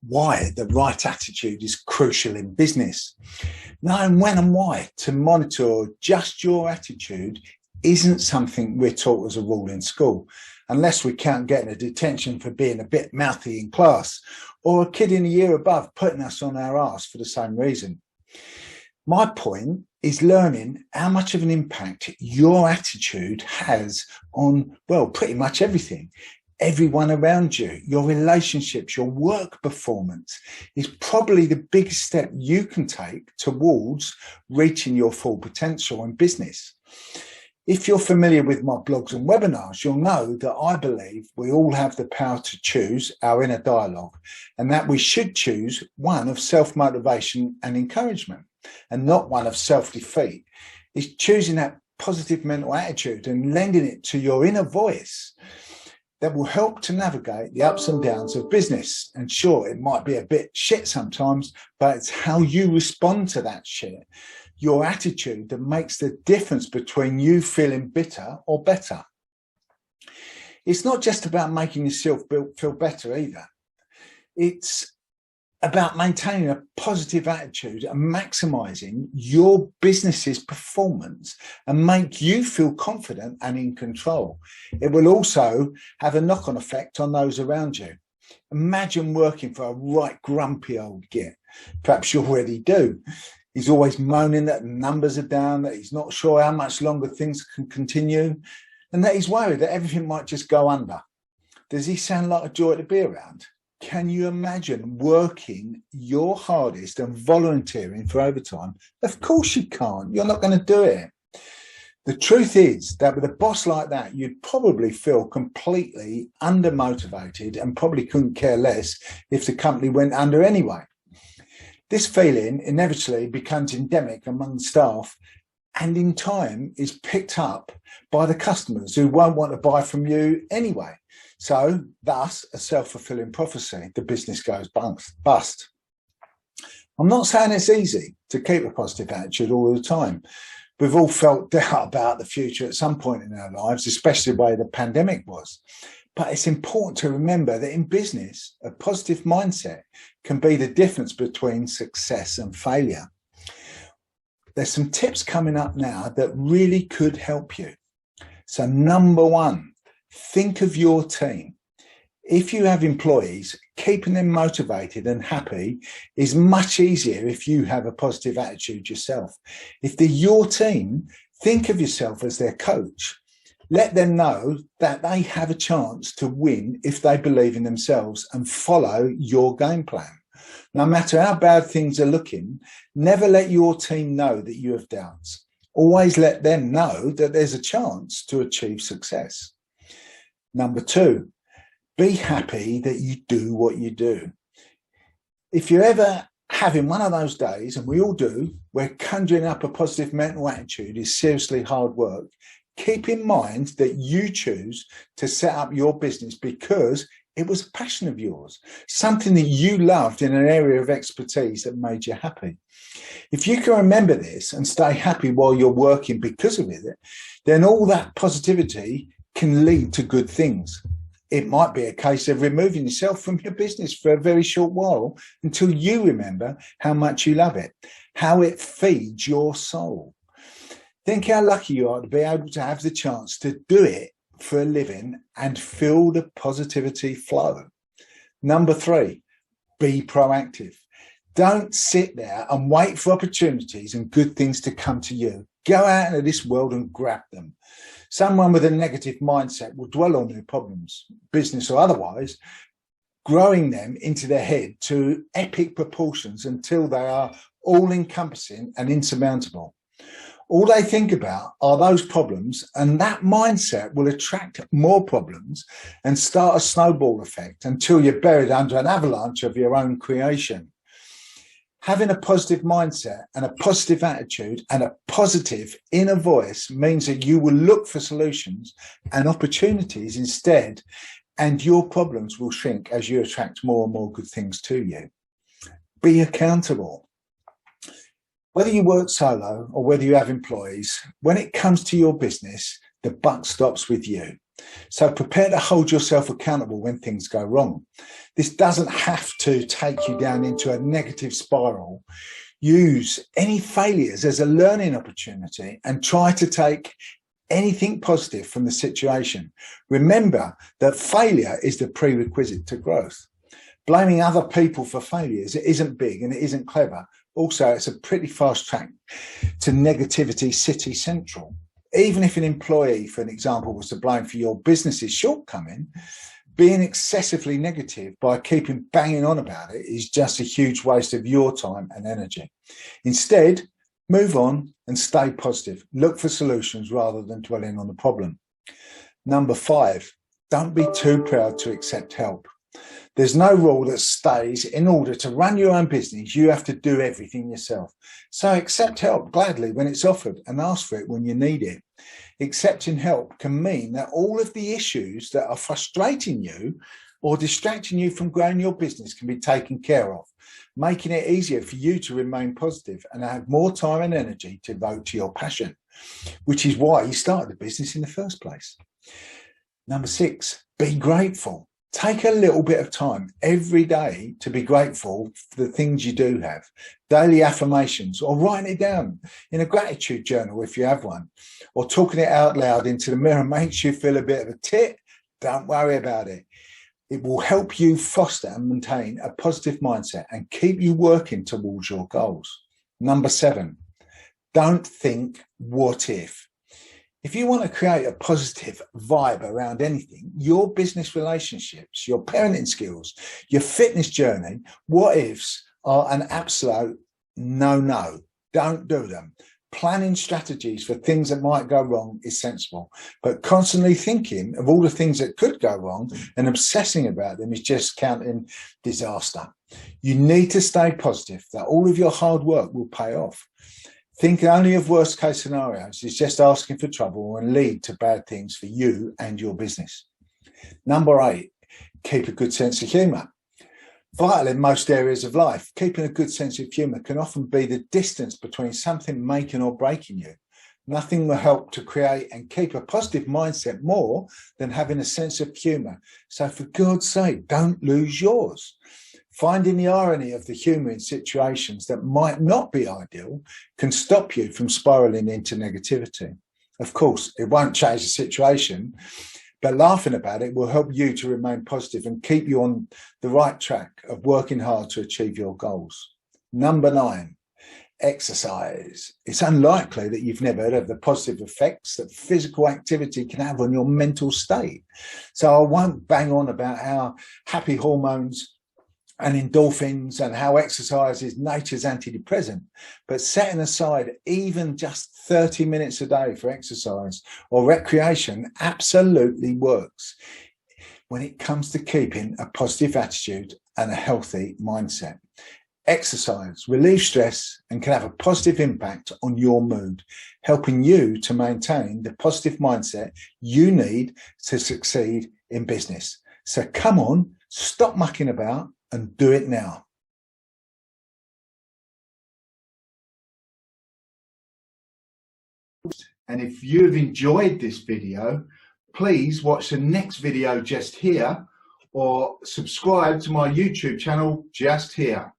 why the right attitude is crucial in business. Knowing when and why to monitor or adjust your attitude isn't something we're taught as a rule in school, unless we count getting a detention for being a bit mouthy in class, or a kid in a year above putting us on our arse for the same reason. My point is learning how much of an impact your attitude has on, well, pretty much everything. Everyone around you, your relationships, your work performance is probably the biggest step you can take towards reaching your full potential in business. If you're familiar with my blogs and webinars, you'll know that I believe we all have the power to choose our inner dialogue, and that we should choose one of self-motivation and encouragement and not one of self-defeat. It's choosing that positive mental attitude and lending it to your inner voice that will help to navigate the ups and downs of business. And sure, it might be a bit shit sometimes, but it's how you respond to that shit, your attitude, that makes the difference between you feeling bitter or better. It's not just about making yourself feel better either. It's about maintaining a positive attitude and maximizing your business's performance and make you feel confident and in control. It will also have a knock-on effect on those around you. Imagine working for a right grumpy old git. Perhaps you already do. He's always moaning that the numbers are down, that he's not sure how much longer things can continue, and that he's worried that everything might just go under. Does he sound like a joy to be around? Can you imagine working your hardest and volunteering for overtime? Of course you can't. You're not going to do it. The truth is that with a boss like that, you'd probably feel completely undermotivated and probably couldn't care less if the company went under anyway. This feeling inevitably becomes endemic among staff, and in time is picked up by the customers who won't want to buy from you anyway. So thus a self-fulfilling prophecy, the business goes bust. I'm not saying it's easy to keep a positive attitude all the time. We've all felt doubt about the future at some point in our lives, especially the way the pandemic was. But it's important to remember that in business, a positive mindset can be the difference between success and failure. There's some tips coming up now that really could help you. So number one, think of your team. If you have employees, keeping them motivated and happy is much easier if you have a positive attitude yourself. If they're your team, think of yourself as their coach. Let them know that they have a chance to win if they believe in themselves and follow your game plan. No matter how bad things are looking, never let your team know that you have doubts. Always let them know that there's a chance to achieve success. Number two, be happy that you do what you do. If you're ever having one of those days, and we all do, where conjuring up a positive mental attitude is seriously hard work, keep in mind that you choose to set up your business because it was a passion of yours, something that you loved in an area of expertise that made you happy. If you can remember this and stay happy while you're working because of it, then all that positivity can lead to good things. It might be a case of removing yourself from your business for a very short while until you remember how much you love it, how it feeds your soul. Think how lucky you are to be able to have the chance to do it for a living and feel the positivity flow. Number three, be proactive. Don't sit there and wait for opportunities and good things to come to you. Go out into this world and grab them. Someone with a negative mindset will dwell on their problems, business or otherwise, growing them into their head to epic proportions until they are all-encompassing and insurmountable. All they think about are those problems, and that mindset will attract more problems and start a snowball effect until you're buried under an avalanche of your own creation. Having a positive mindset and a positive attitude and a positive inner voice means that you will look for solutions and opportunities instead, and your problems will shrink as you attract more and more good things to you. Be accountable. Whether you work solo or whether you have employees, when it comes to your business, the buck stops with you. So prepare to hold yourself accountable when things go wrong. This doesn't have to take you down into a negative spiral. Use any failures as a learning opportunity and try to take anything positive from the situation. Remember that failure is the prerequisite to growth. Blaming other people for failures, it isn't big and it isn't clever. Also, it's a pretty fast track to negativity city central. Even if an employee, for an example, was to blame for your business's shortcoming, being excessively negative by keeping banging on about it is just a huge waste of your time and energy. Instead, move on and stay positive. Look for solutions rather than dwelling on the problem. Number 5, don't be too proud to accept help. There's no rule that stays. In order to run your own business, you have to do everything yourself. So accept help gladly when it's offered and ask for it when you need it. Accepting help can mean that all of the issues that are frustrating you or distracting you from growing your business can be taken care of, making it easier for you to remain positive and have more time and energy to devote to your passion, which is why you started the business in the first place. Number 6, be grateful. Take a little bit of time every day to be grateful for the things you do have. Daily affirmations, or writing it down in a gratitude journal if you have one, or talking it out loud into the mirror makes you feel a bit of a tit. Don't worry about it. It will help you foster and maintain a positive mindset and keep you working towards your goals. Number 7, don't think what if. If you want to create a positive vibe around anything, your business relationships, your parenting skills, your fitness journey, what ifs are an absolute no. Don't do them. Planning strategies for things that might go wrong is sensible, but constantly thinking of all the things that could go wrong and obsessing about them is just counting disaster. You need to stay positive that all of your hard work will pay off. Thinking only of worst case scenarios is just asking for trouble and lead to bad things for you and your business. Number 8, keep a good sense of humour. Vital in most areas of life, keeping a good sense of humour can often be the distance between something making or breaking you. Nothing will help to create and keep a positive mindset more than having a sense of humour. So for God's sake, don't lose yours. Finding the irony of the humour in situations that might not be ideal can stop you from spiralling into negativity. Of course, it won't change the situation, but laughing about it will help you to remain positive and keep you on the right track of working hard to achieve your goals. Number 9, exercise. It's unlikely that you've never heard of the positive effects that physical activity can have on your mental state. So I won't bang on about how happy hormones and endorphins and how exercise is nature's antidepressant, but setting aside even just 30 minutes a day for exercise or recreation absolutely works when it comes to keeping a positive attitude and a healthy mindset. Exercise relieves stress and can have a positive impact on your mood, helping you to maintain the positive mindset you need to succeed in business. So come on, stop mucking about and do it now. And if you've enjoyed this video, please watch the next video just here or subscribe to my YouTube channel just here.